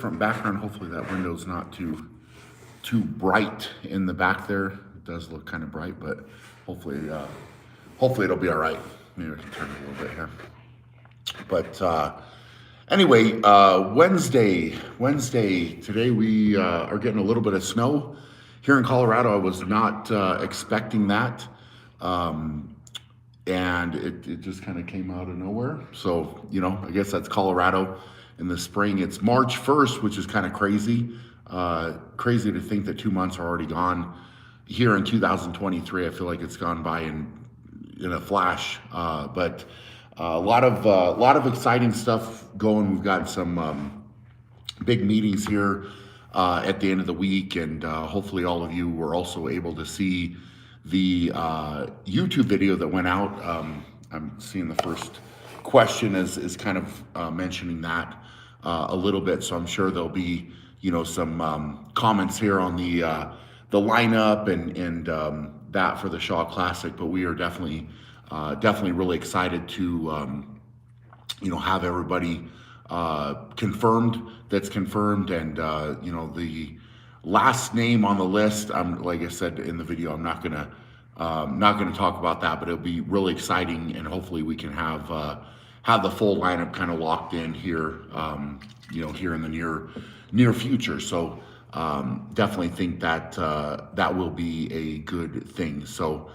Different background. Hopefully that window's not too bright in the back there. It does look kind of bright, but hopefully it'll be all right. Maybe I can turn it a little bit here. But anyway, Wednesday. Today we are getting a little bit of snow here in Colorado. I was not expecting that. And it just kind of came out of nowhere. So, I guess that's Colorado in the spring. It's March 1st, which is kind of crazy. Crazy to think that 2 months are already gone. Here in 2023, I feel like it's gone by in a flash. But a lot of exciting stuff going. We've got some big meetings here at the end of the week, and hopefully all of you were also able to see the YouTube video that went out. I'm seeing the first question is kind of mentioning that a little bit, so I'm sure there'll be some comments here on the lineup and that for the Shaw Classic. But we are definitely really excited to have everybody confirmed that's confirmed, and the last name on the list, like I said in the video, I'm not gonna talk about that, but it'll be really exciting, and hopefully we can have the full lineup kind of locked in here, here in the near future. So definitely think that that will be a good thing. So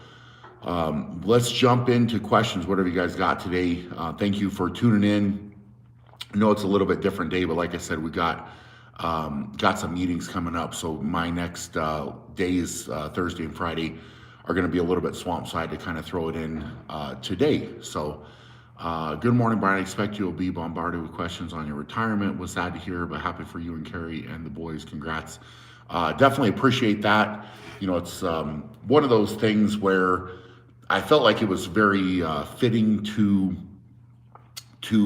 let's jump into questions. Whatever you guys got today. Thank you for tuning in. I know it's a little bit different day, but like I said, we got some meetings coming up. So my next days, Thursday and Friday, are going to be a little bit swamped, so I had to kind of throw it in today. So good morning, Brian. I expect you'll be bombarded with questions on your retirement. Was sad to hear, but happy for you and Carrie and the boys. Congrats. Definitely appreciate that. It's one of those things where I felt like it was very fitting to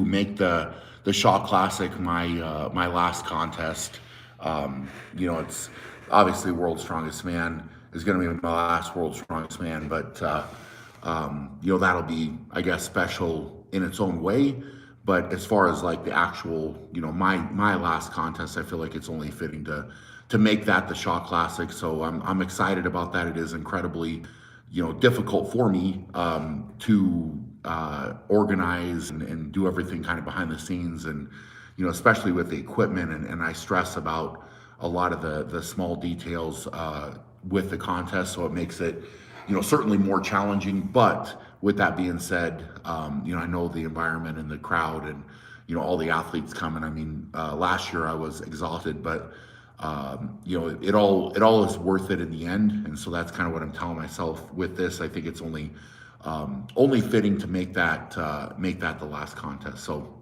make the Shaw Classic my last contest. It's obviously World's Strongest Man is going to be my last World's Strongest Man, but that'll be, I guess, special in its own way. But as far as like the actual, my last contest, I feel like it's only fitting to make that the Shaw Classic. So I'm excited about that. It is incredibly difficult for me to organize and do everything kind of behind the scenes, and especially with the equipment, and I stress about a lot of the small details with the contest, so it makes it certainly more challenging. But with that being said, I know the environment and the crowd and all the athletes coming. I mean, last year I was exhausted, but it all is worth it in the end. And so that's kind of what I'm telling myself with this. I think it's only fitting to make that the last contest. So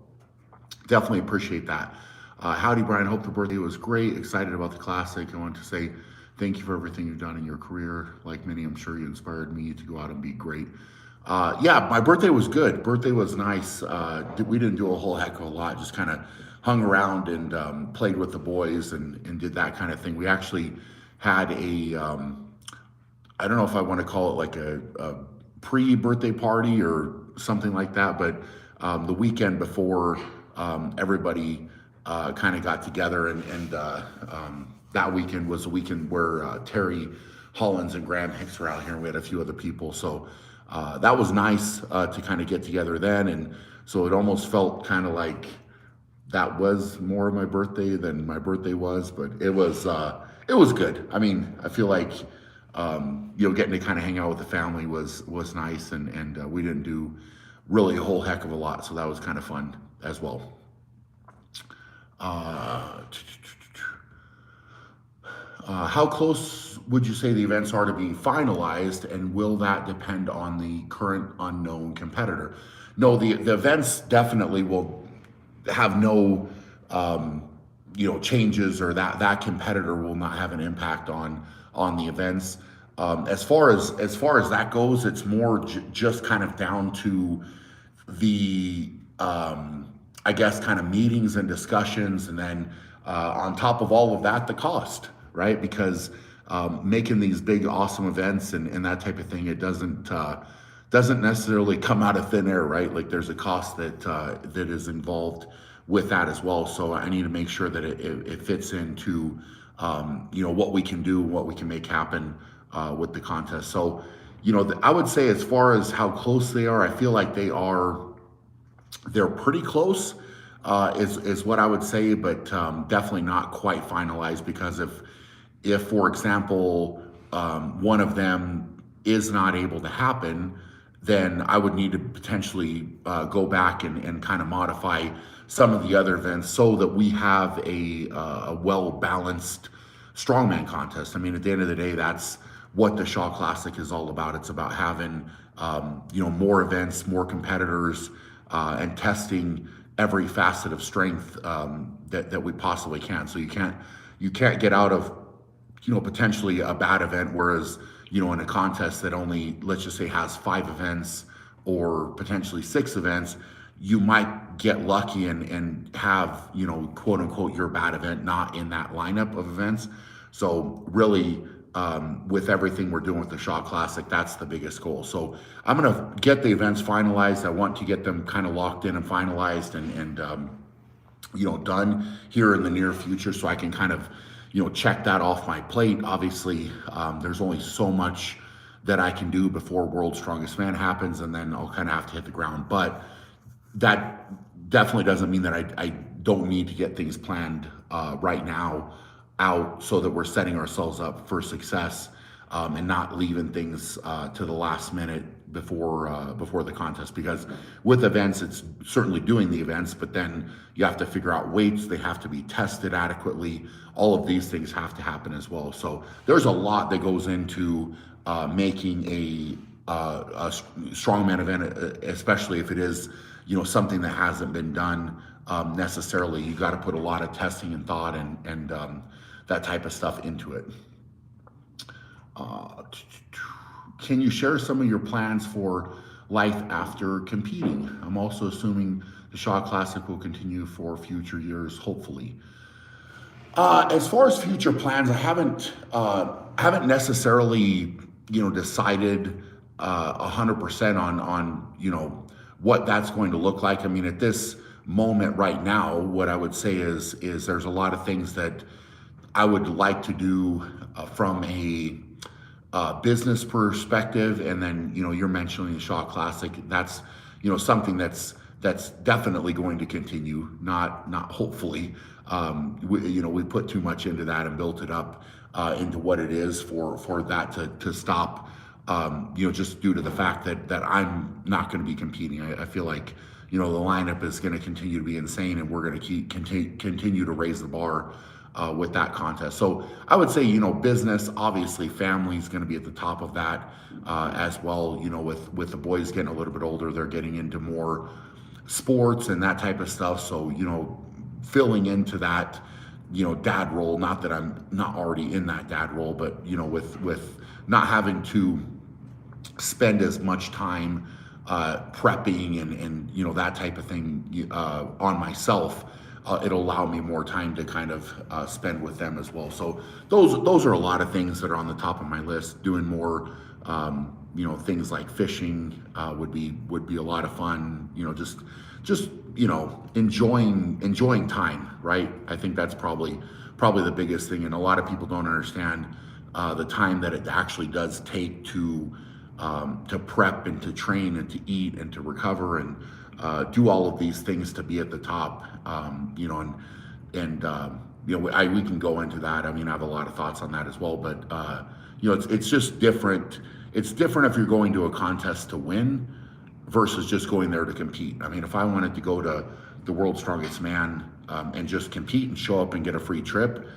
definitely appreciate that. Howdy, Brian. Hope the birthday was great. Excited about the Classic. I want to say thank you for everything you've done in your career. Like many, I'm sure you inspired me to go out and be great. Yeah, my birthday was good. Birthday was nice. We didn't do a whole heck of a lot. Just kind of hung around and played with the boys and did that kind of thing. We actually had I don't know if I want to call it like a pre-birthday party or something like that, but the weekend before, everybody kind of got together, and that weekend was a weekend where Terry Hollins and Graham Hicks were out here, and we had a few other people. So that was nice to kind of get together then, and so it almost felt kind of like that was more of my birthday than my birthday was, but it was good. I mean, I feel like getting to kind of hang out with the family was nice, and we didn't do really a whole heck of a lot, so that was kind of fun as well. How close would you say the events are to be finalized, and will that depend on the current unknown competitor? No, the events definitely will have no changes, or that competitor will not have an impact on the events. As far as that goes, it's more just kind of down to the I guess kind of meetings and discussions, and then on top of all of that, the cost, right? Because making these big awesome events and that type of thing, it doesn't necessarily come out of thin air, right? Like there's a cost that is involved with that as well. So I need to make sure that it fits into, what we can do, what we can make happen with the contest. So, I would say as far as how close they are, I feel like they're pretty close, is what I would say, but definitely not quite finalized, because if for example, one of them is not able to happen, then I would need to potentially go back and kind of modify some of the other events so that we have a well balanced strongman contest. I mean, at the end of the day, that's what the Shaw Classic is all about. It's about having more events, more competitors, and testing every facet of strength that we possibly can. So you can't get out of potentially a bad event, whereas in a contest that only, let's just say, has 5 events or potentially 6 events, you might get lucky and have quote unquote your bad event not in that lineup of events. So really, with everything we're doing with the Shaw Classic, that's the biggest goal. So I'm going to get the events finalized. I want to get them kind of locked in and finalized and done here in the near future, so I can kind of check that off my plate. Obviously, there's only so much that I can do before World's Strongest Man happens, and then I'll kind of have to hit the ground. But that definitely doesn't mean that I don't need to get things planned right now out, so that we're setting ourselves up for success, and not leaving things to the last minute before the contest. Because with events, it's certainly doing the events, but then you have to figure out weights. They have to be tested adequately. All of these things have to happen as well. So there's a lot that goes into making a strongman event, especially if it is something that hasn't been done necessarily. You got to put a lot of testing and thought and that type of stuff into it. Can you share some of your plans for life after competing? I'm also assuming the Shaw Classic will continue for future years, hopefully. As far as future plans, I haven't necessarily decided 100% on what that's going to look like. I mean, at this moment right now, what I would say is there's a lot of things that I would like to do from a business perspective, and then you're mentioning the Shaw Classic. That's something that's definitely going to continue. Not hopefully. We put too much into that and built it up into what it is for that to stop. Just due to the fact that I'm not going to be competing. I feel like the lineup is going to continue to be insane, and we're going to continue to raise the bar with that contest. So I would say, business, obviously family is going to be at the top of that as well. With the boys getting a little bit older, they're getting into more sports and that type of stuff. So, filling into that, dad role, not that I'm not already in that dad role, but, with not having to spend as much time prepping and that type of thing on myself, it'll allow me more time to kind of spend with them as well. So those are a lot of things that are on the top of my list. Doing more, things like fishing would be a lot of fun. Just enjoying time, right? I think that's probably the biggest thing, and a lot of people don't understand the time that it actually does take to prep and to train and to eat and to recover and do all of these things to be at the top. We can go into that. I mean, I have a lot of thoughts on that as well, but it's just different. It's different if you're going to a contest to win versus just going there to compete. I mean, if I wanted to go to the World's Strongest Man and just compete and show up and get a free trip,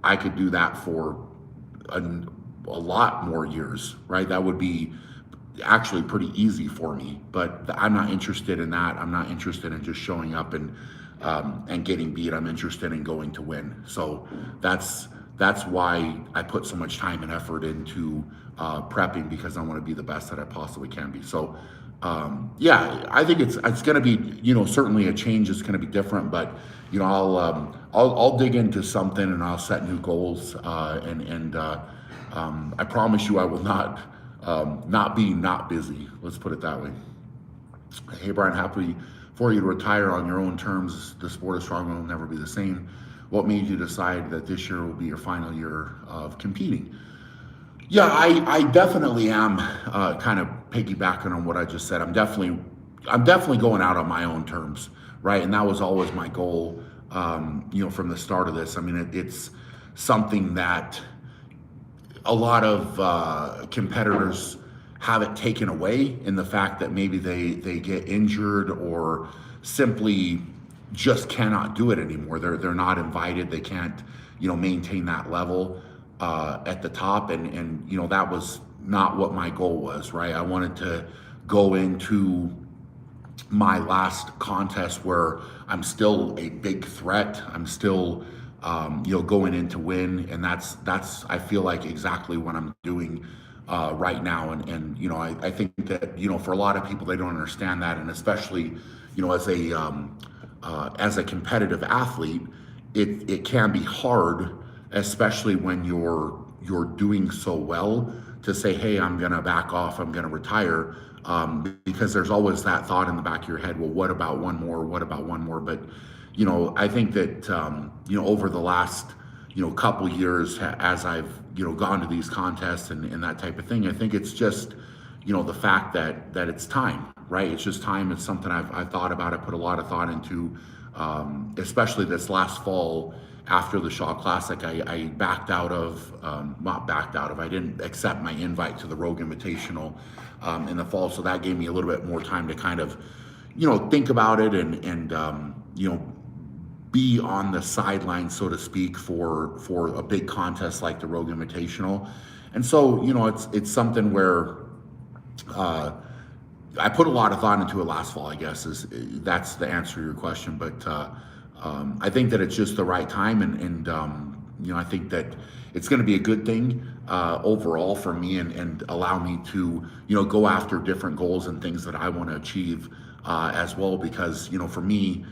I could do that for a lot more years, right? That would be actually pretty easy for me, but I'm not interested in that. I'm not interested in just showing up and getting beat. I'm interested in going to win. So that's why I put so much time and effort into prepping, because I want to be the best that I possibly can be. So I think it's going to be, certainly a change. It's going to be different, but I'll dig into something and I'll set new goals. I promise you, I will not be not busy. Let's put it that way. Hey, Brian, happy for you to retire on your own terms. The sport of strongman will never be the same. What made you decide that this year will be your final year of competing? Yeah, I definitely am kind of piggybacking on what I just said. I'm definitely going out on my own terms, right? And that was always my goal, from the start of this. I mean, it's something that a lot of competitors have it taken away in the fact that maybe they get injured or simply just cannot do it anymore. They're not invited. They can't maintain that level at the top, and that was not what my goal was. Right, I wanted to go into my last contest where I'm still a big threat. I'm still going in to win, and that's I feel like exactly what I'm doing right now. And I think that for a lot of people, they don't understand that, and especially as a competitive athlete, it can be hard, especially when you're doing so well, to say, hey, I'm gonna back off, I'm gonna retire, because there's always that thought in the back of your head, well, what about one more? What about one more? But I think that over the last couple years, as I've gone to these contests and that type of thing, I think it's just the fact that it's time, right? It's just time. It's something I've thought about. I put a lot of thought into, especially this last fall after the Shaw Classic. I backed out of, not backed out of, I didn't accept my invite to the Rogue Invitational in the fall. So that gave me a little bit more time to kind of, think about it and be on the sidelines, so to speak, for a big contest like the Rogue Invitational. And so, it's something where I put a lot of thought into it last fall, I guess, that's the answer to your question. But I think that it's just the right time, and I think that it's going to be a good thing overall for me, and allow me to go after different goals and things that I want to achieve as well. Because for me,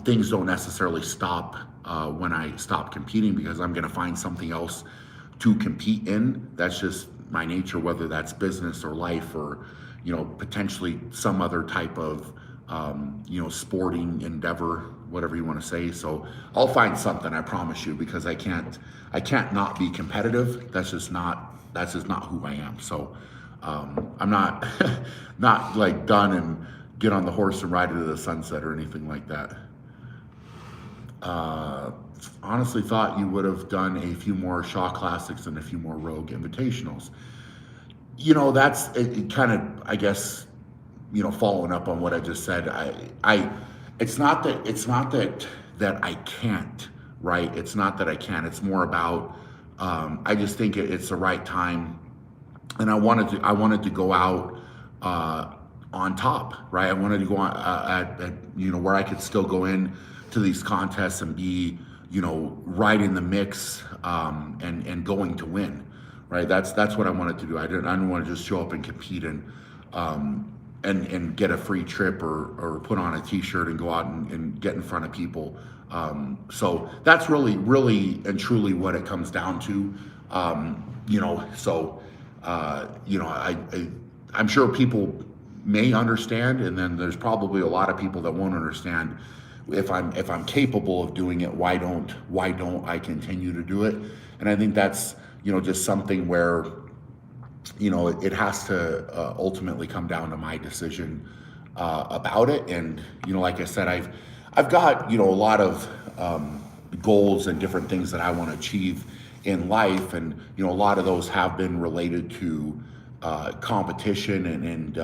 things don't necessarily stop when I stop competing, because I'm going to find something else to compete in. That's just my nature, whether that's business or life or potentially some other type of sporting endeavor, whatever you want to say. So I'll find something, I promise you, because I can't not be competitive. That's just not who I am. So I'm not not like done and get on the horse and ride into the sunset or anything like that. Honestly thought you would have done a few more Shaw Classics and a few more Rogue Invitationals. That's it kind of, I guess, following up on what I just said. It's not that I can't, right? It's not that I can't. It's more about I just think it's the right time, and I wanted to go out on top, right? I wanted to go on at where I could still go in to these contests and be right in the mix, and going to win. Right, that's what I wanted to do. I didn't want to just show up and compete and get a free trip or put on a T-shirt and go out and get in front of people. So that's really and truly what it comes down to. I'm sure people may understand, and then there's probably a lot of people that won't understand. If I'm capable of doing it, why don't I continue to do it? And I think that's just something where it has to ultimately come down to my decision about it. And like I said, I've got a lot of goals and different things that I want to achieve in life, and a lot of those have been related to competition and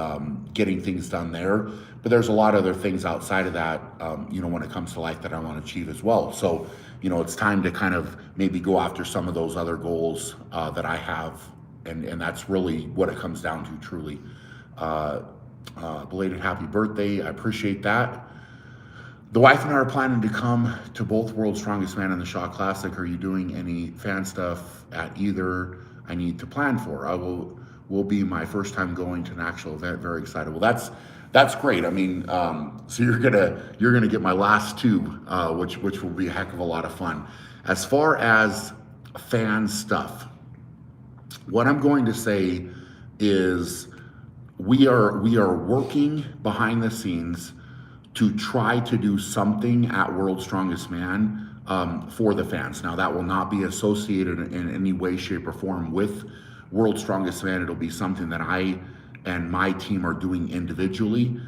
getting things done there. But there's a lot of other things outside of that, when it comes to life, that I want to achieve as well. So it's time to kind of maybe go after some of those other goals that I have, and that's really what it comes down to, truly. Belated happy birthday. I appreciate that. The wife and I are planning to come to both World's Strongest Man and the Shaw Classic. Are you doing any fan stuff at either? I need to plan for. Will be my first time going to an actual event. Very excited. Well, that's great. I mean, so you're gonna get my last two, which will be a heck of a lot of fun. As far as fan stuff, what I'm going to say is we are working behind the scenes to try to do something at World's Strongest Man for the fans. Now, that will not be associated in any way, shape, or form with World's Strongest Man. It'll be something that I and my team are doing individually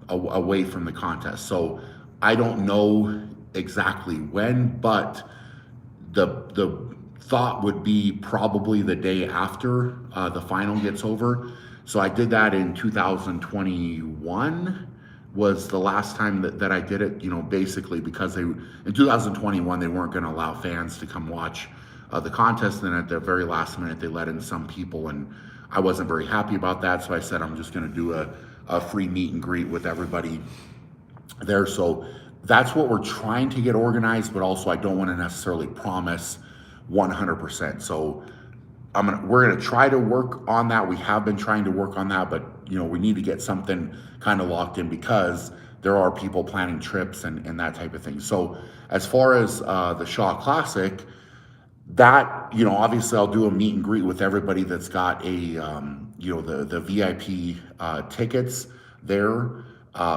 away from the contest. So I don't know exactly when, but the thought would be probably the day after the final gets over. So I did that in 2021 was the last time that I did it, basically because in 2021, they weren't going to allow fans to come watch the contest. And at the very last minute, they let in some people, and I wasn't very happy about that. So I said, I'm just going to do a free meet and greet with everybody there. So that's what we're trying to get organized, but also I don't want to necessarily promise 100%. So we're gonna try to work on that. We have been trying to work on that, but we need to get something kind of locked in because there are people planning trips and that type of thing. So as far as the Shaw Classic, that obviously I'll do a meet and greet with everybody that's got a the VIP tickets there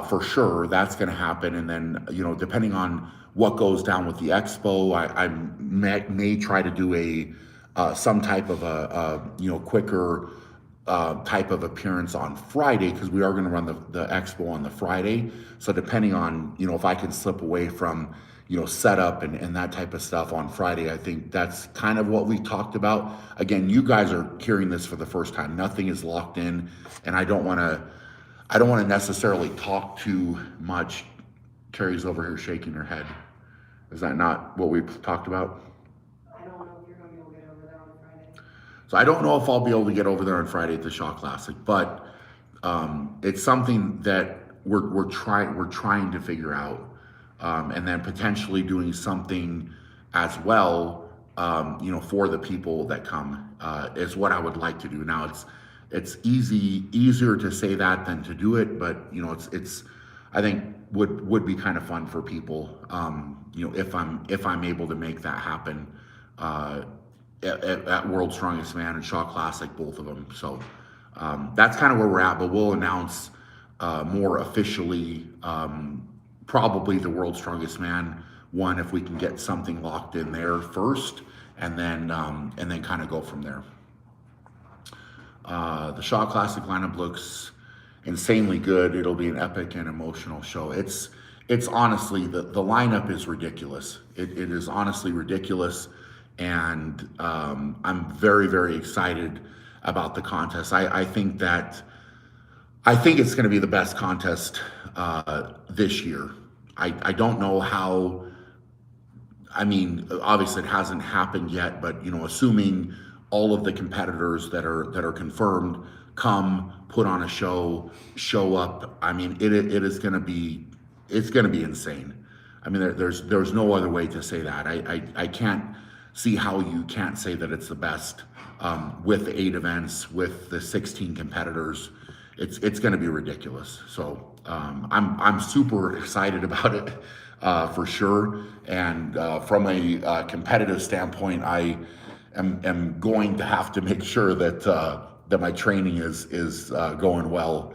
for sure. That's going to happen, and then depending on what goes down with the expo, I may try to do some type of a quicker type of appearance on Friday, because we are going to run the expo on the Friday. So depending on if I can slip away from setup and that type of stuff on Friday, I think that's kind of what we talked about. Again, you guys are hearing this for the first time. Nothing is locked in, and I don't want to necessarily talk too much. Terry's over here shaking her head. Is that not what we talked about? I don't know if you're going to be able to get over there on Friday. So I don't know if I'll be able to get over there on Friday at the Shaw Classic, but it's something that we're trying to figure out, and then potentially doing something as well, for the people that come is what I would like to do. Now it's easier to say that than to do it, but it's I think would be kind of fun for people, if I'm able to make that happen at World's Strongest Man and Shaw Classic, both of them. So that's kind of where we're at, but we'll announce more officially probably the World's Strongest Man one if we can get something locked in there first, and then kind of go from there. The Shaw Classic lineup looks insanely good. It'll be an epic and emotional show. It's honestly, the lineup is ridiculous. It is honestly ridiculous, and I'm very, very excited about the contest. I think it's going to be the best contest this year. I don't know how. I mean, obviously it hasn't happened yet, but assuming all of the competitors that are confirmed come, put on a show up. I mean, it's going to be insane. I mean, there's no other way to say that. I can't see how you can't say that it's the best with 8 events, with the 16 competitors. It's going to be ridiculous. So I'm super excited about it for sure. And from a competitive standpoint, I am going to have to make sure that my training is going well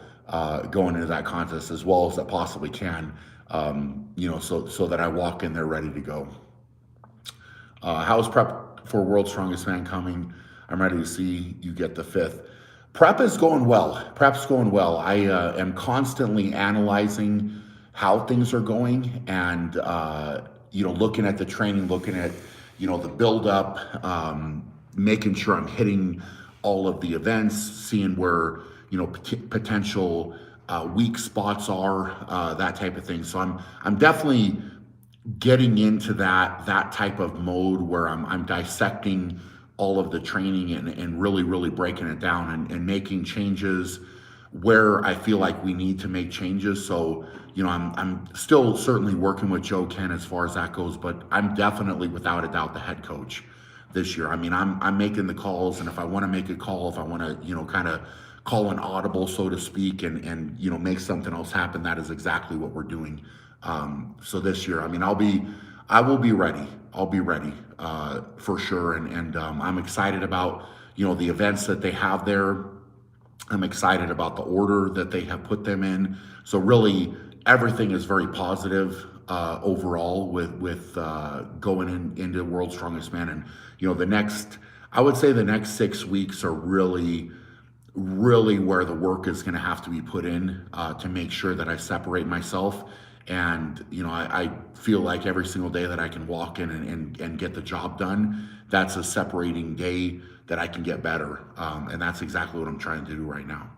going into that contest as well as I possibly can. So that I walk in there ready to go. How's prep for World's Strongest Man coming? I'm ready to see you get the 5th. Prep is going well. Prep's going well. I am constantly analyzing how things are going, and looking at the training, looking at the build up, making sure I'm hitting all of the events, seeing where potential weak spots are, that type of thing. So I'm definitely getting into that type of mode where I'm dissecting all of the training and really breaking it down and making changes where I feel like we need to make changes. So I'm still certainly working with Joe Ken as far as that goes, but I'm definitely without a doubt the head coach this year. I mean, I'm making the calls, and if I want to make a call, if I want to kind of call an audible, so to speak, and make something else happen, that is exactly what we're doing. So this year, I mean, I will be ready. I'll be ready for sure, and I'm excited about the events that they have there. I'm excited about the order that they have put them in. So really, everything is very positive overall with going into World's Strongest Man. And I would say the next 6 weeks are really where the work is going to have to be put in to make sure that I separate myself. And I feel like every single day that I can walk in and get the job done, that's a separating day that I can get better. And that's exactly what I'm trying to do right now.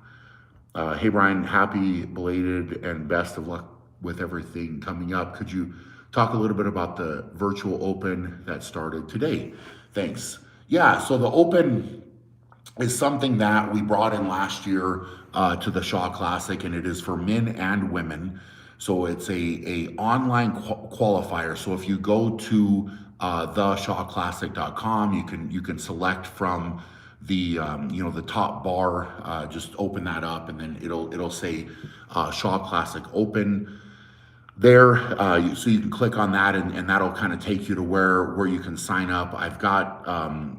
Hey Brian, happy belated and best of luck with everything coming up. Could you talk a little bit about the virtual open that started today? Thanks. Yeah, so the open is something that we brought in last year to the Shaw Classic, and it is for men and women. So it's a online qualifier. So if you go to theshawclassic.com, you can select from the the top bar. Just open that up, and then it'll say Shaw Classic Open there. So you can click on that, and that'll kind of take you to where you can sign up. I've got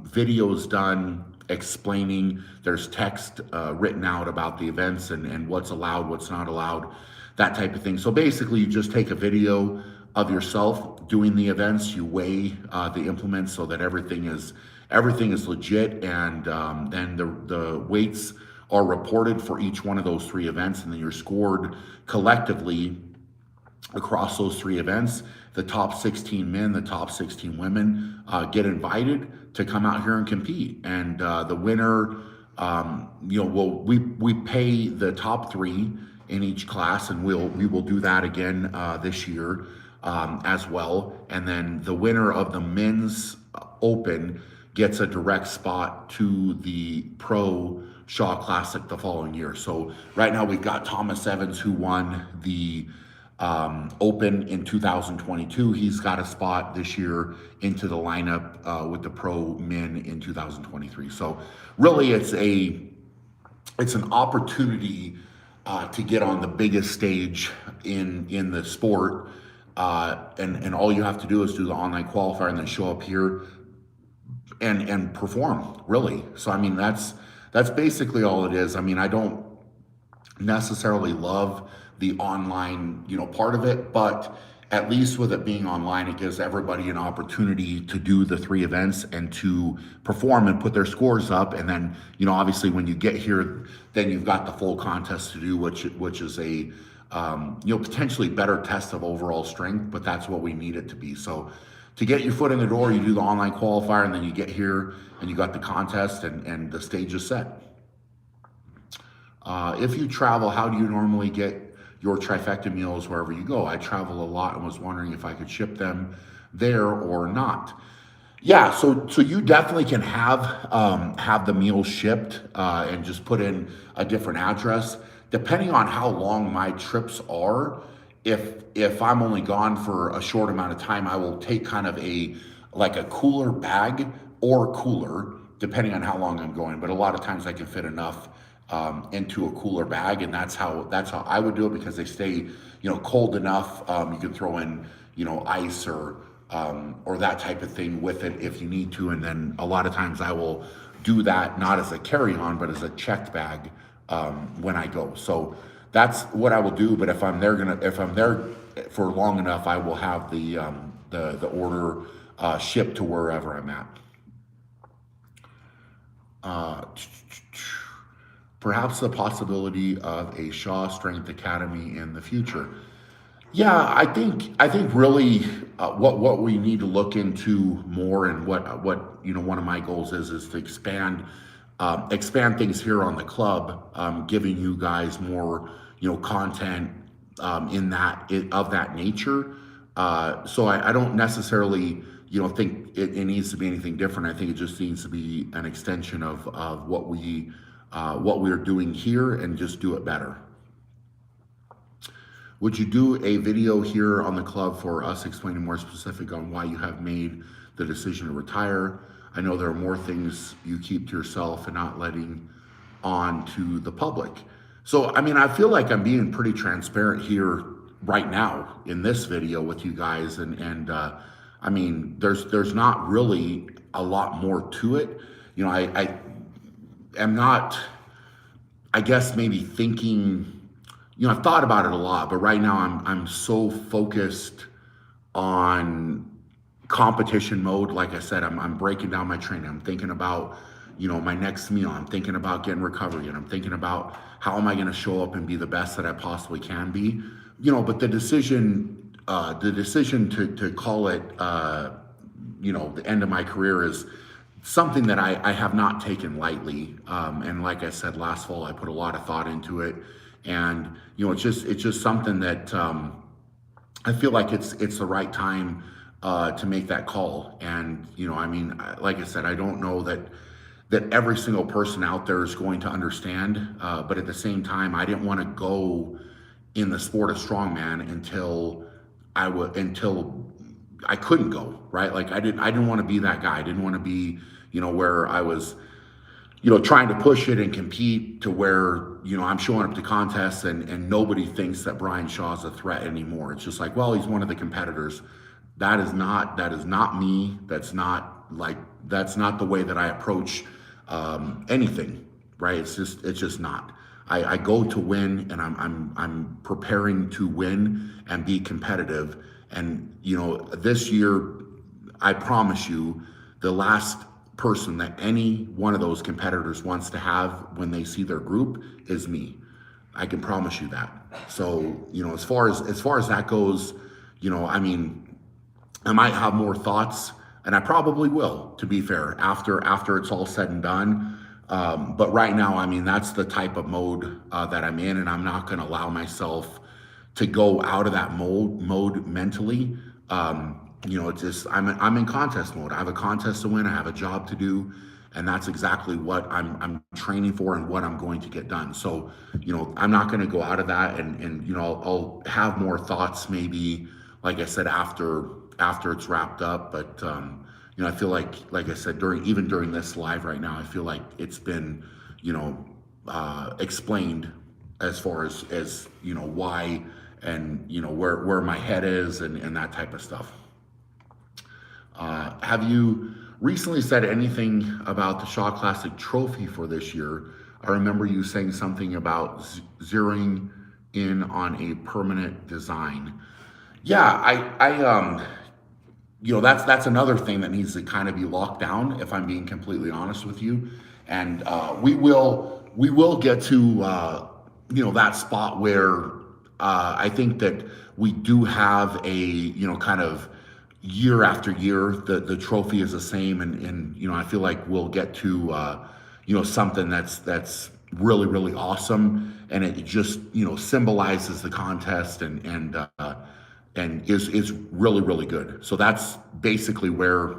videos done explaining. There's text written out about the events and what's allowed, what's not allowed, that type of thing. So basically, you just take a video of yourself doing the events. You weigh the implements so that everything is legit, and then the weights are reported for each one of those 3 events, and then you're scored collectively across those 3 events. The top 16 men, the top 16 women get invited to come out here and compete. And the winner, we pay the top 3 in each class, and we will do that again this year as well. And then the winner of the men's open gets a direct spot to the Pro Shaw Classic the following year. So right now we've got Thomas Evans, who won the Open in 2022. He's got a spot this year into the lineup with the Pro Men in 2023. So really, it's an opportunity to get on the biggest stage in the sport, and all you have to do is do the online qualifier and then show up here and perform, really. So I mean, that's basically all it is. I mean, I don't necessarily love the online part of it, but at least with it being online, it gives everybody an opportunity to do the 3 events and to perform and put their scores up. And then obviously when you get here, then you've got the full contest to do, which is a potentially better test of overall strength, but that's what we need it to be. So to get your foot in the door, you do the online qualifier, and then you get here and you got the contest, and the stage is set. If you travel, how do you normally get your trifecta meals wherever you go? I travel a lot and was wondering if I could ship them there or not. Yeah, so you definitely can have the meals shipped and just put in a different address. Depending on how long my trips are, if I'm only gone for a short amount of time, I will take kind of a cooler bag or cooler, depending on how long I'm going. But a lot of times I can fit enough into a cooler bag, and that's how I would do it, because they stay cold enough. You can throw in ice or that type of thing with it if you need to. And then a lot of times I will do that not as a carry-on but as a checked bag when I go. So that's what I will do. But if I'm there for long enough, I will have the order shipped to wherever I'm at. Perhaps the possibility of a Shaw Strength Academy in the future. Yeah, I think really what we need to look into more, and what one of my goals is to expand things here on the club, giving you guys more content of that nature. So I don't necessarily think it needs to be anything different. I think it just needs to be an extension of what we're doing here, and just do it better. Would you do a video here on the club for us explaining more specific on why you have made the decision to retire? I know there are more things you keep to yourself and not letting on to the public. So, I mean, I feel like I'm being pretty transparent here right now in this video with you guys. And I mean, there's not really a lot more to it. I am not, I guess, maybe thinking I've thought about it a lot, but right now I'm so focused on competition mode. Like I said, I'm breaking down my training. I'm thinking about, my next meal. I'm thinking about getting recovery, and I'm thinking about how am I going to show up and be the best that I possibly can be. But the decision to call it, the end of my career is something that I have not taken lightly. And like I said, last fall, I put a lot of thought into it. And, it's just something that I feel like it's the right time to make that call. And, like I said, I don't know that every single person out there is going to understand. But at the same time, I didn't want to go in the sport of strongman until I couldn't go, right? Like I didn't want to be that guy. I didn't want to be, where I was, trying to push it and compete to where, I'm showing up to contests and nobody thinks that Brian Shaw's a threat anymore. It's just like, well, he's one of the competitors. That is not me. That's not the way that I approach anything, right? It's just not. I go to win, and I'm preparing to win and be competitive. And this year, I promise you, the last person that any one of those competitors wants to have when they see their group is me. I can promise you that. So as far as that goes, I might have more thoughts, and I probably will, to be fair, after it's all said and done. But right now, that's the type of mode that I'm in, and I'm not going to allow myself to go out of that mode mentally. It's just I'm in contest mode. I have a contest to win. I have a job to do, and that's exactly what I'm training for and what I'm going to get done. So, I'm not going to go out of that, and I'll have more thoughts maybe, like I said, after it's wrapped up. But I feel like I said, during this live right now, I feel like it's been, explained as far as why and where my head is and that type of stuff. Have you recently said anything about the Shaw Classic trophy for this year? I remember you saying something about zeroing in on a permanent design. Yeah, that's another thing that needs to kind of be locked down, if I'm being completely honest with you. And we will get to that spot where I think that we do have a kind of year after year the trophy is the same, and I feel like we'll get to something that's really, really awesome, and it just symbolizes the contest and is really, really good. So that's basically where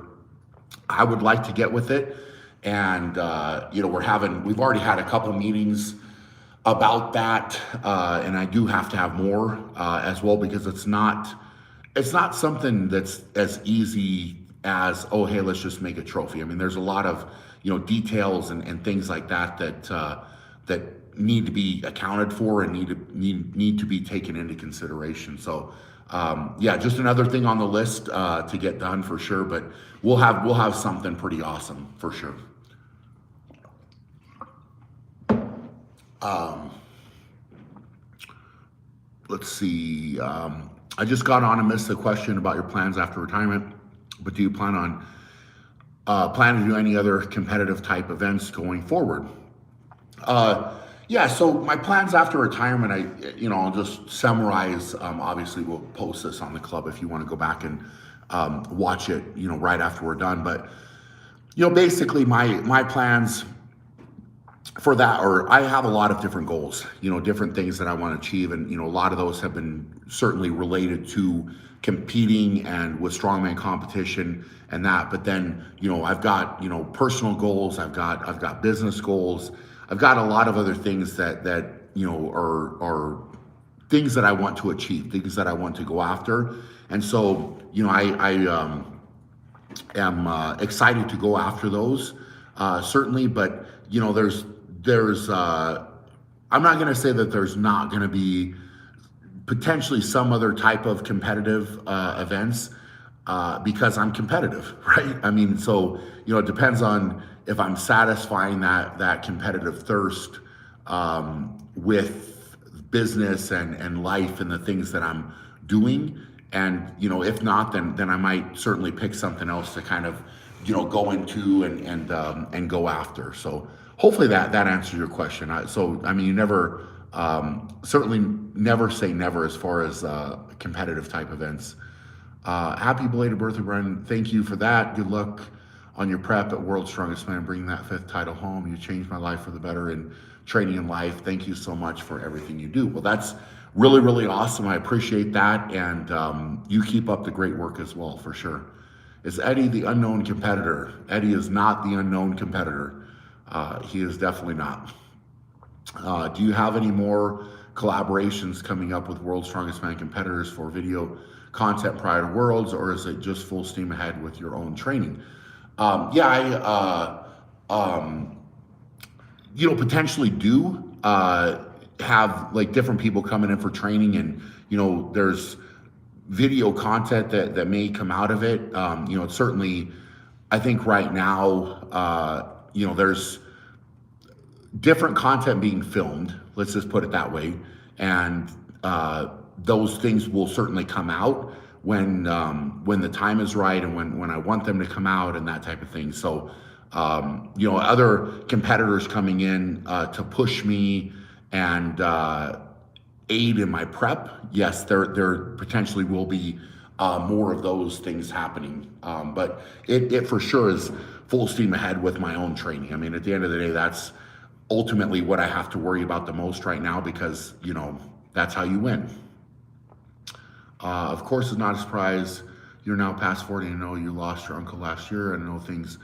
I would like to get with it. And we've already had a couple meetings about that, and I do have to have more as well, because it's not something that's as easy as, oh, hey, let's just make a trophy. There's a lot of details and things like that that need to be accounted for and need to be taken into consideration. So just another thing on the list to get done for sure. But we'll have something pretty awesome for sure. Let's see. I just got on and missed the question about your plans after retirement, but do you plan to do any other competitive type events going forward? So my plans after retirement, I'll just summarize. Obviously, we'll post this on the club if you want to go back and watch it, right after we're done. But, basically my plans for that, or I have a lot of different goals, different things that I want to achieve. And, a lot of those have been certainly related to competing and with strongman competition and that. But then, I've got, personal goals. I've got business goals. I've got a lot of other things that are things that I want to achieve, things that I want to go after. And so, I am excited to go after those, certainly. But, there's I'm not going to say that there's not going to be potentially some other type of competitive events because I'm competitive, right? So, it depends on if I'm satisfying that competitive thirst with business and life and the things that I'm doing. And, if not, then I might certainly pick something else to kind of, go into and go after. So hopefully that answers your question. You never, certainly never say never as far as competitive type events. Happy belated birthday, Brian. Thank you for that. Good luck on your prep at World's Strongest Man, bringing that 5th title home. You changed my life for the better in training and life. Thank you so much for everything you do. Well, that's really, really awesome. I appreciate that. And you keep up the great work as well, for sure. Is Eddie the unknown competitor? Eddie is not the unknown competitor. He is definitely not. Do you have any more collaborations coming up with World's Strongest Man competitors for video content prior to Worlds, or is it just full steam ahead with your own training? I potentially do have like different people coming in for training, and there's video content that may come out of it. It's certainly, I think right now, there's different content being filmed, let's just put it that way, and those things will certainly come out when the time is right and when I want them to come out and that type of thing. So other competitors coming in to push me and aid in my prep, yes, there potentially will be more of those things happening. But it for sure is full steam ahead with my own training. I mean, at the end of the day, that's ultimately what I have to worry about the most right now, because that's how you win. Of course, it's not a surprise. You're now past 40 and know you lost your uncle last year, and know things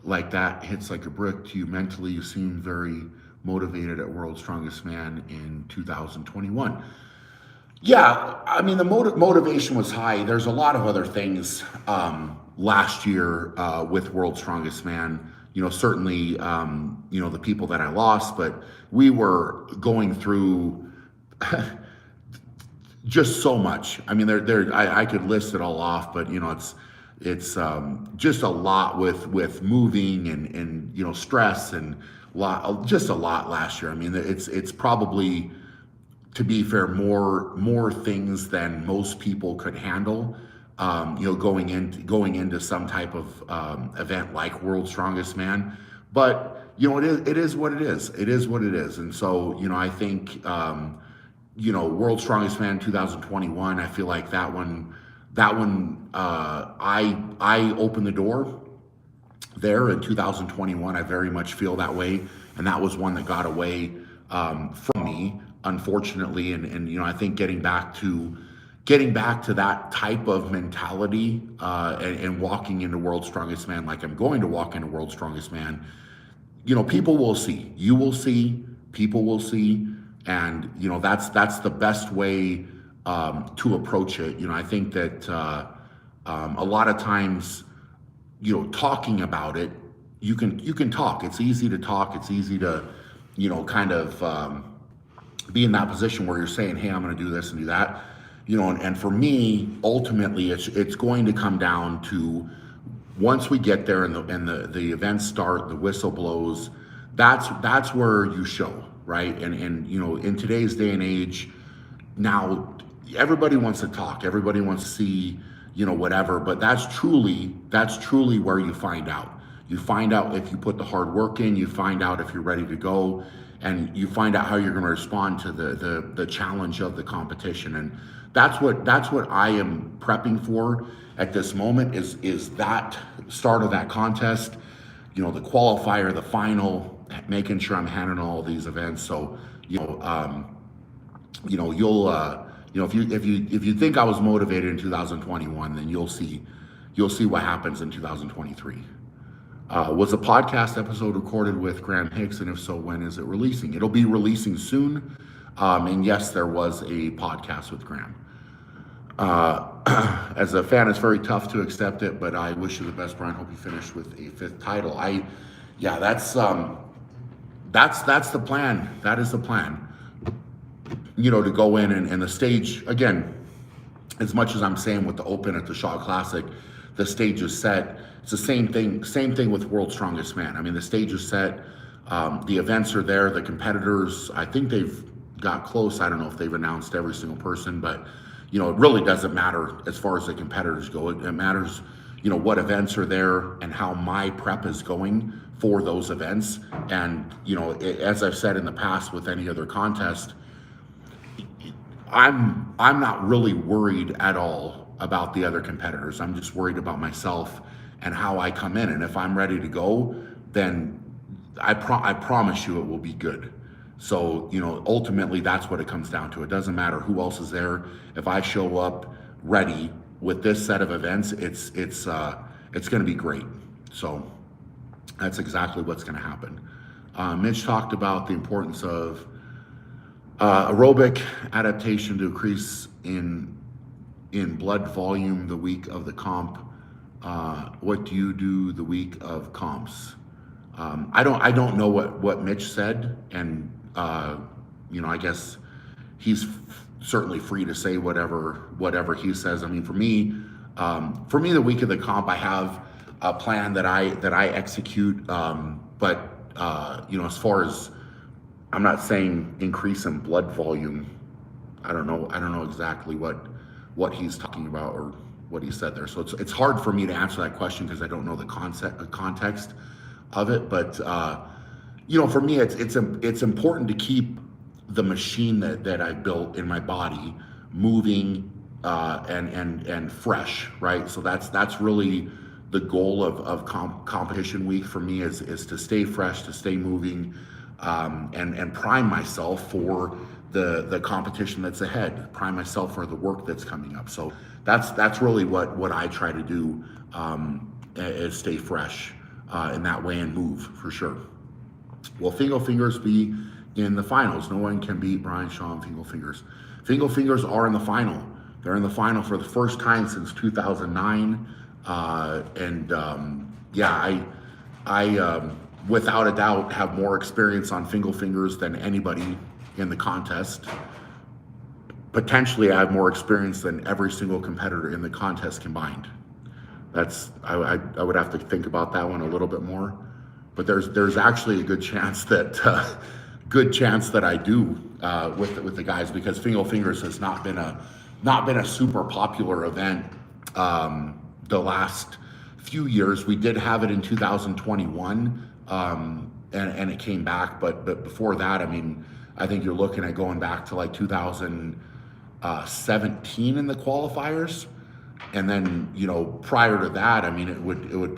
like that hits like a brick to you mentally. You seem very motivated at World's Strongest Man in 2021. Yeah, I mean, the motivation was high. There's a lot of other things last year with World's Strongest Man. Certainly, the people that I lost, but we were going through just so much. I mean, I could list it all off, but it's just a lot with moving and stress and just a lot last year. I mean, it's probably, to be fair, more things than most people could handle. Going into some type of event like World's Strongest Man, but it is what it is. It is what it is, and so I think World's Strongest Man 2021. I feel like that one. I opened the door there in 2021. I very much feel that way, and that was one that got away from me, unfortunately. And I think getting back to that type of mentality and walking into World's Strongest Man like I'm going to walk into World's Strongest Man, people will see. You will see. People will see. And, that's the best way to approach it. I think that a lot of times, talking about it, you can talk. It's easy to talk. It's easy to, kind of be in that position where you're saying, hey, I'm going to do this and do that. And for me, ultimately, it's going to come down to, once we get there and the events start, the whistle blows, that's where you show, right? And in today's day and age, now everybody wants to talk, everybody wants to see, whatever, but that's truly where you find out. You find out if you put the hard work in, you find out if you're ready to go, and you find out how you're going to respond to the challenge of the competition. And that's what I am prepping for at this moment is that start of that contest, the qualifier, the final, making sure I'm handling all of these events. So, you'll if you think I was motivated in 2021, then you'll see what happens in 2023. Was a podcast episode recorded with Graham Hicks, and if so, when is it releasing? It'll be releasing soon. And yes, there was a podcast with Graham. As a fan, it's very tough to accept it, but I wish you the best, Brian. Hope you finish with a 5th title. That's the plan. That is the plan. To go in and the stage, again, as much as I'm saying with the Open at the Shaw Classic, the stage is set. It's the same thing with World's Strongest Man. I mean, the stage is set. The events are there. The competitors, I think they've got close. I don't know if they've announced every single person, but you know, it really doesn't matter as far as the competitors go. It matters, you know, what events are there and how my prep is going for those events. And you know, as I've said in the past with any other contest, I'm not really worried at all about the other competitors. I'm just worried about myself and how I come in. And if I'm ready to go, then I promise you it will be good. So, you know, ultimately that's what it comes down to. It doesn't matter who else is there. If I show up ready with this set of events, it's going to be great. So that's exactly what's going to happen. Mitch talked about the importance of aerobic adaptation to increase in blood volume the week of the comp. What do you do the week of comps? I don't know what Mitch said, and you know, I guess he's certainly free to say whatever he says. I mean, for me, the week of the comp, I have a plan that I execute. But you know, as far as, I'm not saying increase in blood volume. I don't know exactly what he's talking about or what he said there. So it's hard for me to answer that question because I don't know the context of it. But you know, for me, it's important to keep the machine that I built in my body moving and fresh, right? So that's really the goal of competition week for me is to stay fresh, to stay moving, and prime myself for the competition that's ahead, prime myself for the work that's coming up. So that's really what I try to do, is stay fresh in that way and move for sure. Will Fingal Fingers be in the finals? No one can beat Brian Shaw and Fingal Fingers. Fingal Fingers are in the final. They're in the final for the first time since 2009. Yeah, I without a doubt have more experience on Fingal Fingers than anybody in the contest. Potentially, I have more experience than every single competitor in the contest combined. I would have to think about that one a little bit more, but there's actually a good chance that I do with the guys, because Fingal Fingers has not been a super popular event the last few years. We did have it in 2021, and it came back, but before that, I mean, I think you're looking at going back to like 2017 in the qualifiers. And then, you know, prior to that, I mean, it would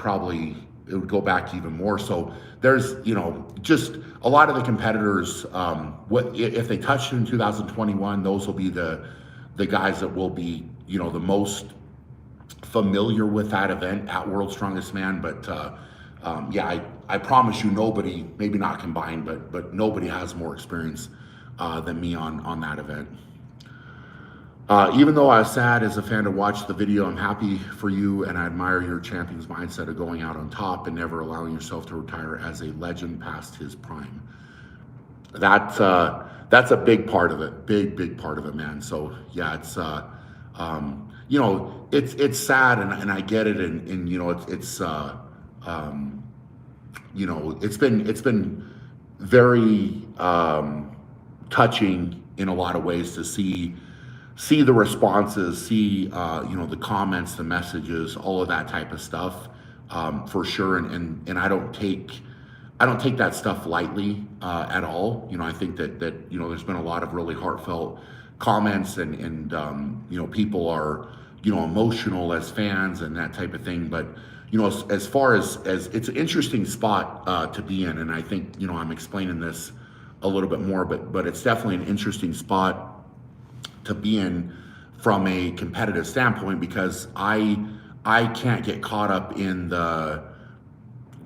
go back even more. So there's, you know, just a lot of the competitors, what if they touched it in 2021, those will be the guys that will be, you know, the most familiar with that event at World's Strongest Man. But yeah, I promise you, nobody, maybe not combined, but nobody has more experience than me on that event. Even though I was sad as a fan to watch the video, I'm happy for you and I admire your champion's mindset of going out on top and never allowing yourself to retire as a legend past his prime. That's a big part of it, big part of it, man. So yeah, it's you know, it's sad, and I get it, and you know, it's you know, it's been very touching in a lot of ways to see the responses, see you know, the comments, the messages, all of that type of stuff, for sure. And I don't take that stuff lightly at all. You know, I think that you know, there's been a lot of really heartfelt comments, and you know, people are, you know, emotional as fans and that type of thing. But you know, as far as it's an interesting spot to be in, and I think, you know, I'm explaining this a little bit more, but it's definitely an interesting spot to be in from a competitive standpoint, because I can't get caught up in the,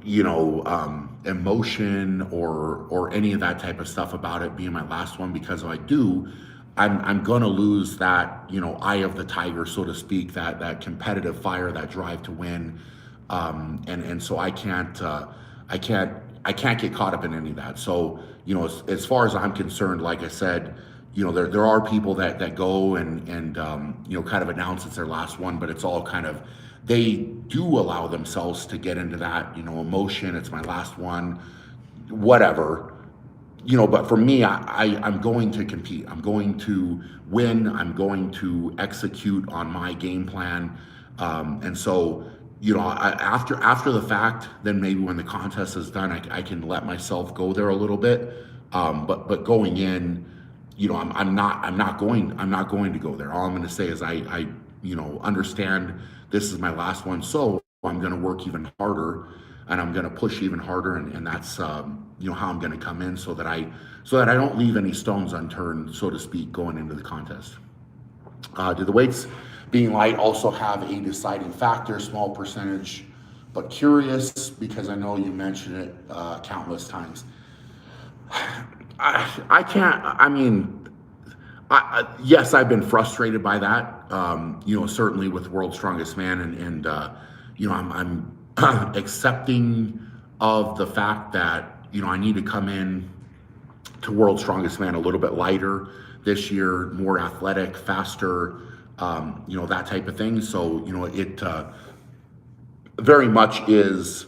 you know, emotion or any of that type of stuff about it being my last one, because if I do, I'm gonna lose that, you know, eye of the tiger, so to speak, that competitive fire, that drive to win, and so I can't get caught up in any of that. So, you know, as far as I'm concerned, like I said, you know, there are people that go and you know, kind of announce it's their last one, but it's all kind of, they do allow themselves to get into that, you know, emotion. It's my last one, whatever. but for me, I'm going to compete. I'm going to win. I'm going to execute on my game plan. And so, after the fact, then maybe when the contest is done, I can let myself go there a little bit. But going in, I'm not going to go there. All I'm going to say is understand this is my last one. So I'm going to work even harder, and I'm going to push even harder, and that's how I'm going to come in so that I don't leave any stones unturned, so to speak, going into the contest. Do the weights being light also have a deciding factor? Small percentage, but curious, because I know you mentioned it countless times. I can't. I mean, yes, I've been frustrated by that. Certainly with World's Strongest Man, and I'm accepting of the fact that I need to come in to World's Strongest Man a little bit lighter this year, more athletic, faster, that type of thing. So it very much is,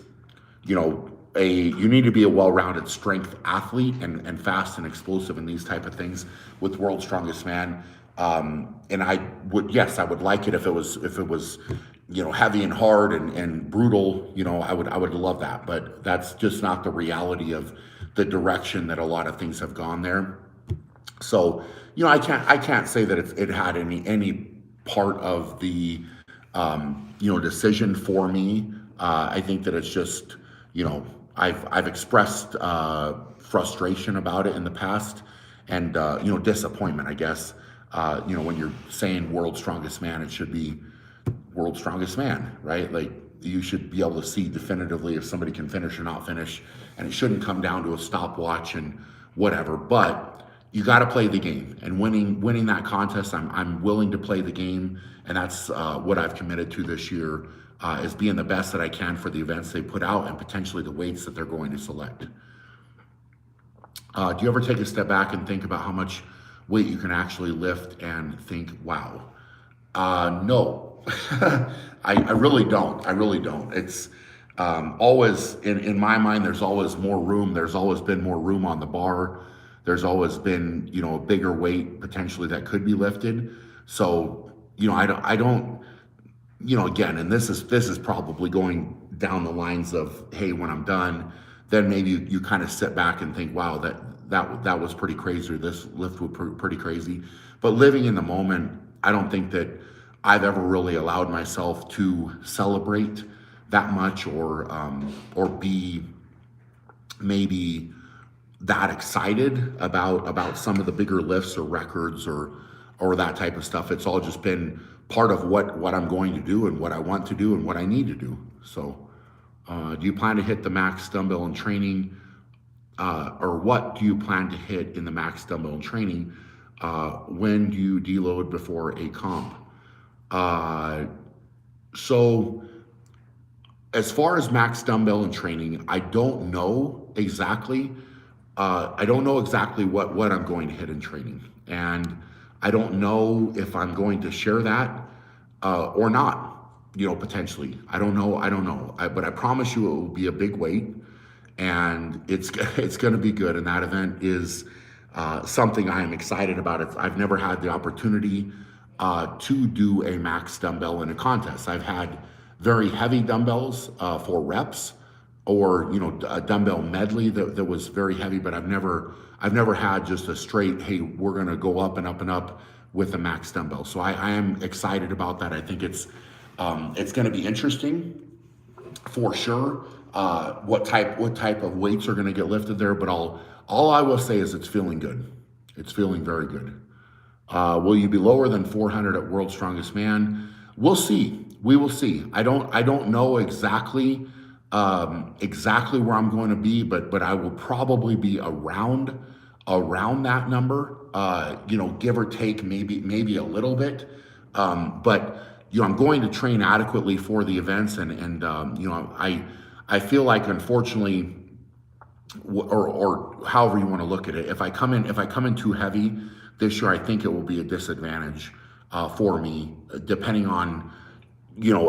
you need to be a well-rounded strength athlete and fast and explosive and these type of things with World's Strongest Man. And I would like it if it was heavy and hard and brutal. I would love that, but that's just not the reality of the direction that a lot of things have gone there. So I can't say that it had any part of the decision for me. I think that it's just I've expressed frustration about it in the past, and disappointment, I guess. When you're saying World's Strongest Man, it should be World's Strongest Man, right? Like, you should be able to see definitively if somebody can finish or not finish, and it shouldn't come down to a stopwatch and whatever. But you got to play the game, and winning that contest, I'm willing to play the game, and that's what I've committed to this year, is being the best that I can for the events they put out and potentially the weights that they're going to select. Do you ever take a step back and think about how much weight you can actually lift and think, wow? No. I really don't. I really don't. It's always, in my mind, there's always more room. There's always been more room on the bar. There's always been, a bigger weight potentially that could be lifted. So, I don't, again, and this is probably going down the lines of, hey, when I'm done, then maybe you kind of sit back and think, wow, that was pretty crazy, or this lift was pretty crazy. But living in the moment, I don't think that I've ever really allowed myself to celebrate that much, or be maybe that excited about some of the bigger lifts or records or that type of stuff. It's all just been part of what I'm going to do and what I want to do and what I need to do. So do you plan to hit the max dumbbell in training, or what do you plan to hit in the max dumbbell in training? When do you deload before a comp? So as far as max dumbbell and training, I don't know exactly. I don't know exactly what I'm going to hit in training, and I don't know if I'm going to share that or not. Potentially, I don't know. But I promise you, it will be a big weight, and it's going to be good. And that event is something I am excited about. I've never had the opportunity to do a max dumbbell in a contest. I've had very heavy dumbbells for reps, or a dumbbell medley that was very heavy, but I've never had just a straight, hey, we're gonna go up and up and up with a max dumbbell. So I am excited about that. I think it's gonna be interesting for sure. What type of weights are gonna get lifted there, but all I will say is it's feeling good. It's feeling very good. Will you be lower than 400 at World's Strongest Man? We'll see. We will see. I don't know exactly where I'm going to be, but I will probably be around that number. Give or take, maybe a little bit. But I'm going to train adequately for the events, and I feel like, unfortunately, or however you want to look at it, if I come in too heavy this year, I think it will be a disadvantage for me, depending on,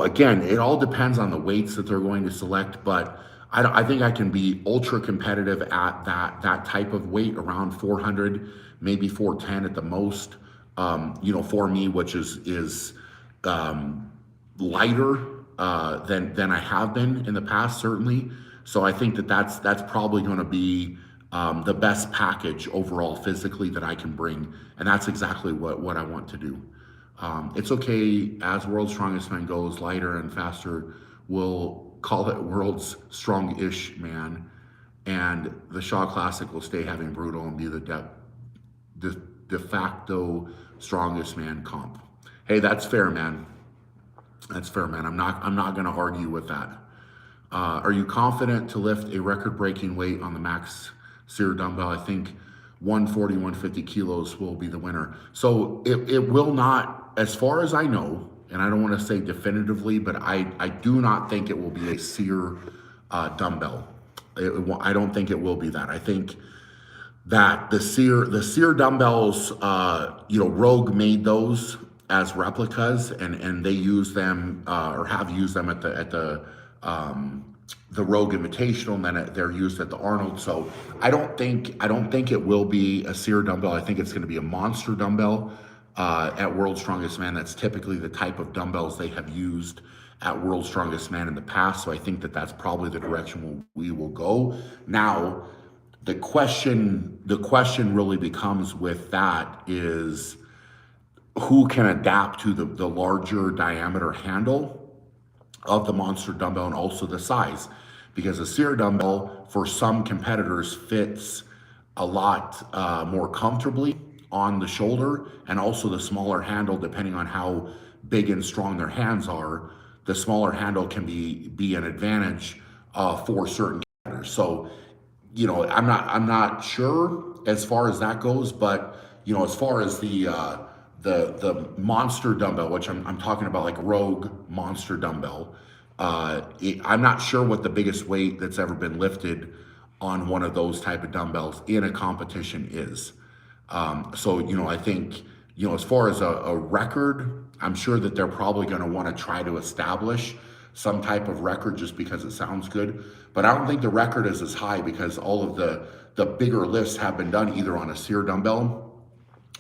again, it all depends on the weights that they're going to select, but I think I can be ultra competitive at that type of weight, around 400, maybe 410 at the most. For me, which is lighter than I have been in the past, certainly. So I think that's probably going to be the best package overall physically that I can bring, and that's exactly what I want to do. It's okay, as World's Strongest Man goes lighter and faster, we'll call it World's Strong-ish Man, and the Shaw Classic will stay heavy and brutal and be the de facto strongest man comp. Hey, that's fair, man. That's fair, man. I'm not going to argue with that. Are you confident to lift a record-breaking weight on the Max Sear dumbbell? I think 140, 150 kilos will be the winner. So it will not, as far as I know, and I don't want to say definitively, but I do not think it will be a Sear dumbbell. I don't think it will be that. I think that the Sear dumbbells, Rogue made those as replicas, and they use them or have used them at the Rogue Invitational, and then they're used at the Arnold. So I don't think it will be a Sear dumbbell. I think it's going to be a monster dumbbell at World's Strongest Man. That's typically the type of dumbbells they have used at World's Strongest Man in the past. So I think that's probably the direction we will go. Now, the question really becomes with that is who can adapt to the larger diameter handle of the monster dumbbell, and also the size, because a Sear dumbbell for some competitors fits a lot more comfortably on the shoulder, and also the smaller handle, depending on how big and strong their hands are, the smaller handle can be an advantage for certain competitors. So, I'm not sure as far as that goes, but as far as the monster dumbbell, which I'm talking about, like Rogue monster dumbbell, I'm not sure what the biggest weight that's ever been lifted on one of those type of dumbbells in a competition is. So I think as far as a record, I'm sure that they're probably going to want to try to establish some type of record just because it sounds good. But I don't think the record is as high, because all of the bigger lifts have been done either on a Sear dumbbell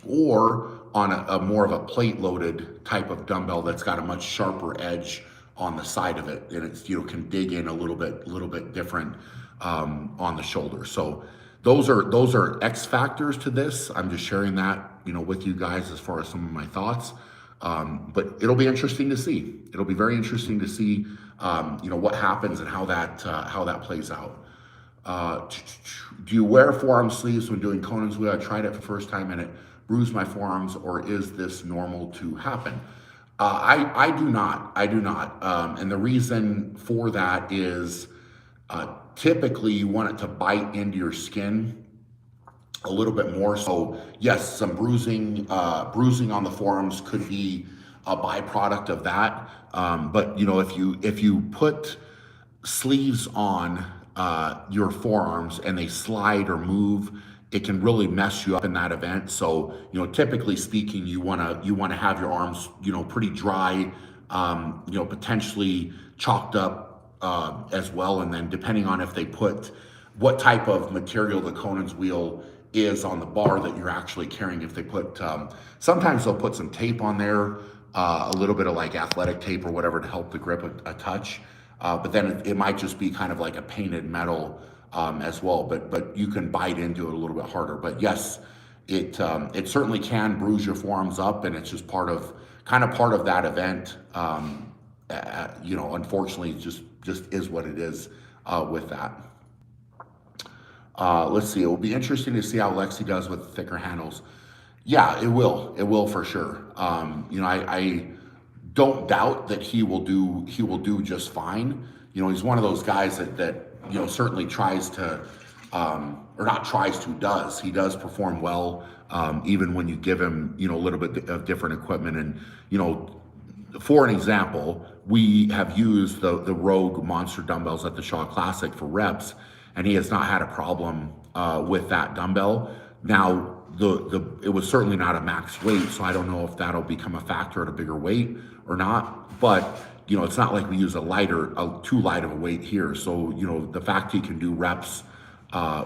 or on a more of a plate loaded type of dumbbell that's got a much sharper edge on the side of it, and it's can dig in a little bit different on the shoulder. So those are X factors to this. I'm just sharing that with you guys as far as some of my thoughts. But it'll be interesting to see. It'll be very interesting to see what happens and how that plays out. Do you wear forearm sleeves when doing Conan's wheel? I tried it for the first time and it bruised my forearms, or is this normal to happen? I do not. And the reason for that is typically you want it to bite into your skin a little bit more. So yes, some bruising on the forearms could be a byproduct of that. But if you put sleeves on your forearms and they slide or move, it can really mess you up in that event. So typically speaking, you want to have your arms pretty dry, potentially chalked up as well. And then depending on if they put what type of material the Conan's wheel is on the bar that you're actually carrying, if they put sometimes they'll put some tape on there, a little bit of like athletic tape or whatever to help the grip a touch, but then it might just be kind of like a painted metal as well, but you can bite into it a little bit harder. But yes, it certainly can bruise your forearms up, and it's just part of that event. Unfortunately, just is what it is with that. Let's see. It will be interesting to see how Lexi does with thicker handles. Yeah, it will. It will for sure. I don't doubt that he will do just fine. He's one of those guys that certainly tries to, or not tries to, does. He does perform well, even when you give him, a little bit of different equipment. And, for an example, we have used the Rogue monster dumbbells at the Shaw Classic for reps, and he has not had a problem with that dumbbell. Now, it was certainly not a max weight, so I don't know if that'll become a factor at a bigger weight or not. But you know, it's not like we use too light of a weight here. So, you know, the fact he can do reps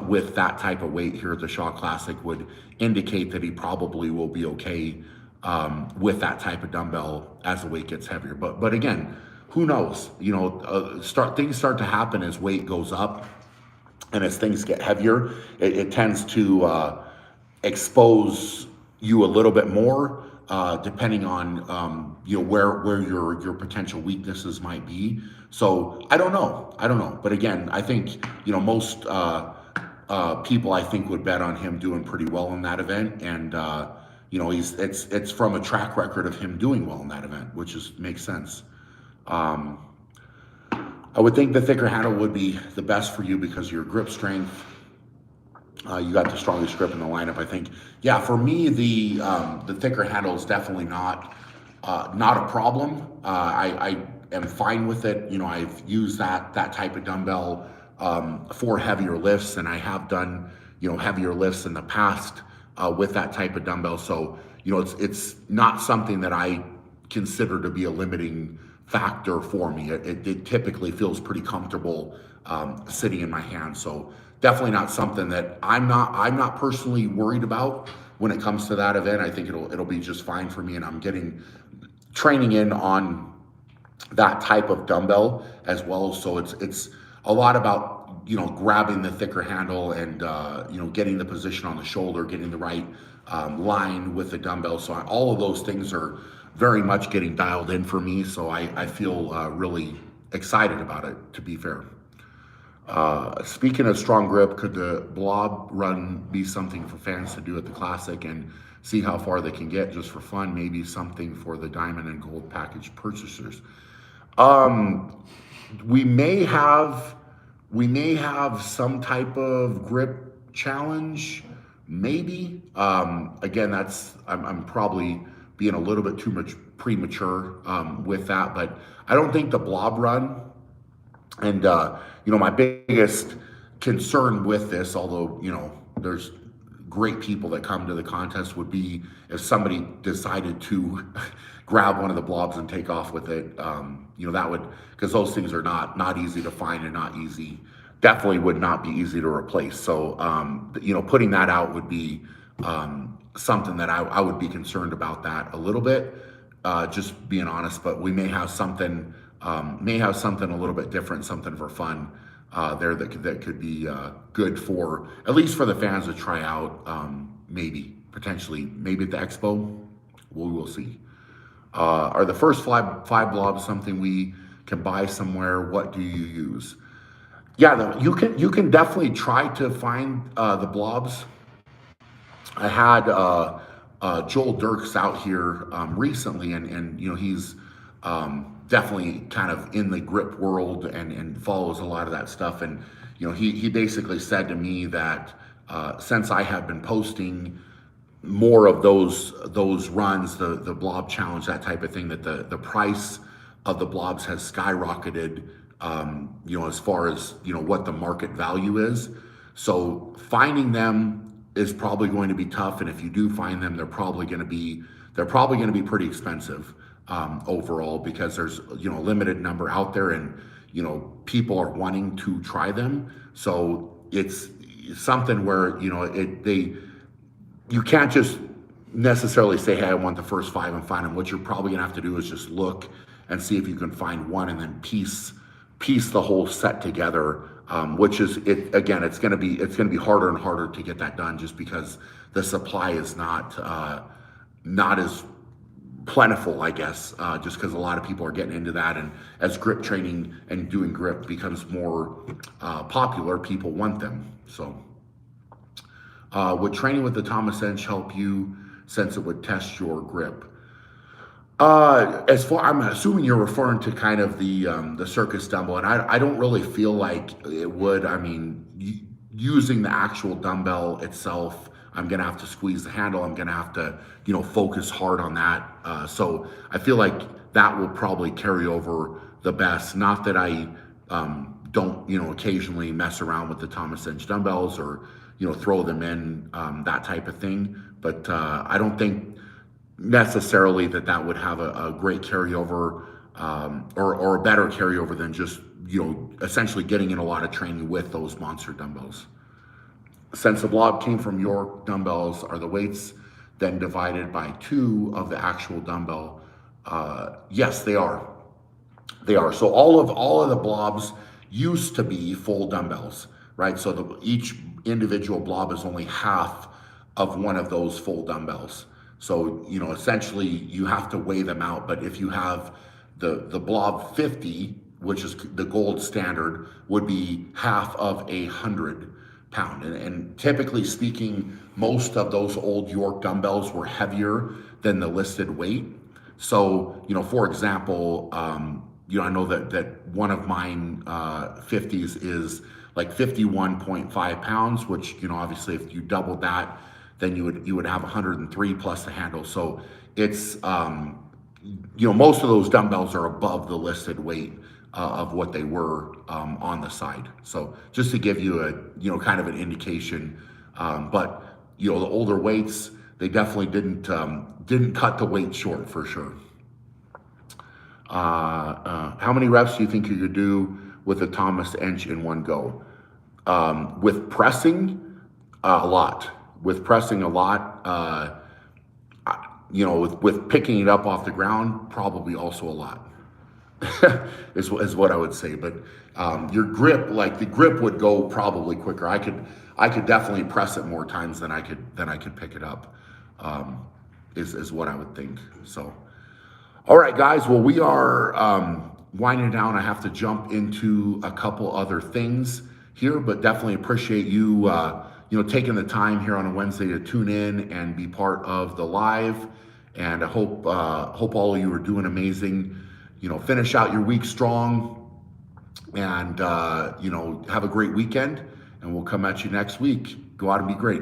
with that type of weight here at the Shaw Classic would indicate that he probably will be okay with that type of dumbbell as the weight gets heavier. But again, who knows? You know, things start to happen as weight goes up, and as things get heavier, it tends to expose you a little bit more, depending on you know, where your potential weaknesses might be. So I don't know. But again, I think, you know, most people I think would bet on him doing pretty well in that event, and you know, it's from a track record of him doing well in that event, which makes sense. I would think the thicker handle would be the best for you because of your grip strength. You got the strongest grip in the lineup, I think. Yeah, for me, the thicker handle is definitely not a problem. I am fine with it. You know, I've used that type of dumbbell for heavier lifts, and I have done, you know, heavier lifts in the past with that type of dumbbell. So, you know, it's not something that I consider to be a limiting factor for me. It typically feels pretty comfortable sitting in my hand. So definitely not something that I'm not personally worried about when it comes to that event. I think it'll be just fine for me, and I'm getting training in on that type of dumbbell as well. So it's a lot about, you know, grabbing the thicker handle and you know, getting the position on the shoulder, getting the right line with the dumbbell. So all of those things are very much getting dialed in for me. So I feel really excited about it, to be fair. Speaking of strong grip, could the blob run be something for fans to do at the Classic and see how far they can get just for fun? Maybe something for the diamond and gold package purchasers. We may have some type of grip challenge, maybe. Again, I'm probably being a little bit too much premature with that, but I don't think the blob run. And you know, my biggest concern with this, although, you know, there's great people that come to the contest, would be if somebody decided to grab one of the blobs and take off with it. You know, that would, because those things are not easy to find and definitely would not be easy to replace. So you know, putting that out would be something that I would be concerned about that a little bit, just being honest. But we may have something a little bit different, something for fun there that could be good for, at least for the fans to try out. Maybe at the expo. We will see. Are the first five blobs something we can buy somewhere? What do you use? Yeah, you can definitely try to find the blobs. I had Joel Dirks out here recently, and you know, he's definitely kind of in the grip world and follows a lot of that stuff. And you know, he basically said to me that since I have been posting more of those runs, the blob challenge, that type of thing, that the price of the blobs has skyrocketed, you know, as far as, you know, what the market value is. So finding them is probably going to be tough, and if you do find them, they're probably going to be pretty expensive overall, because there's, you know, a limited number out there, and you know, people are wanting to try them. So it's something where, you know, you can't just necessarily say, hey, I want the first five and find them. What you're probably gonna have to do is just look and see if you can find one, and then piece the whole set together. Which is, again, it's gonna be harder and harder to get that done, just because the supply is not as plentiful, I guess, just because a lot of people are getting into that, and as grip training and doing grip becomes more popular, people want them. So would training with the Thomas Edge help you, since it would test your grip? I'm assuming you're referring to kind of the circus dumbbell, and I don't really feel like it would. I mean, using the actual dumbbell itself, I'm gonna have to squeeze the handle. I'm gonna have to, you know, focus hard on that. So I feel like that will probably carry over the best. Not that I don't, you know, occasionally mess around with the Thomas Edge dumbbells, or, you know, throw them in, that type of thing. But I don't think necessarily that would have a great carryover or a better carryover than just, essentially getting in a lot of training with those monster dumbbells. Since the blob came from your dumbbells, are the weights then divided by 2 of the actual dumbbell? Yes, they are. They are. So all of the blobs used to be full dumbbells, right? So each individual blob is only half of one of those full dumbbells. So, essentially you have to weigh them out. But if you have the blob 50, which is the gold standard, would be half of 100 pound. And typically speaking, most of those old York dumbbells were heavier than the listed weight. So, for example, I know that one of mine 50s is like 51.5 pounds, which, obviously if you doubled that, then you would have 103 plus the handle. So it's, most of those dumbbells are above the listed weight of what they were on the side. So just to give you a, kind of an indication, but, the older weights, they definitely didn't cut the weight short for sure. How many reps do you think you could do with a Thomas Ench in one go? With pressing, a lot. With pressing a lot, with picking it up off the ground, probably also a lot. is what I would say. But your grip, like the grip would go probably quicker. I could definitely press it more times than I could pick it up. Is what I would think. So, all right, guys. Well, we are winding down. I have to jump into a couple other things here, but definitely appreciate you taking the time here on a Wednesday to tune in and be part of the live. And I hope all of you are doing amazing. Finish out your week strong, and have a great weekend. And we'll come at you next week. Go out and be great.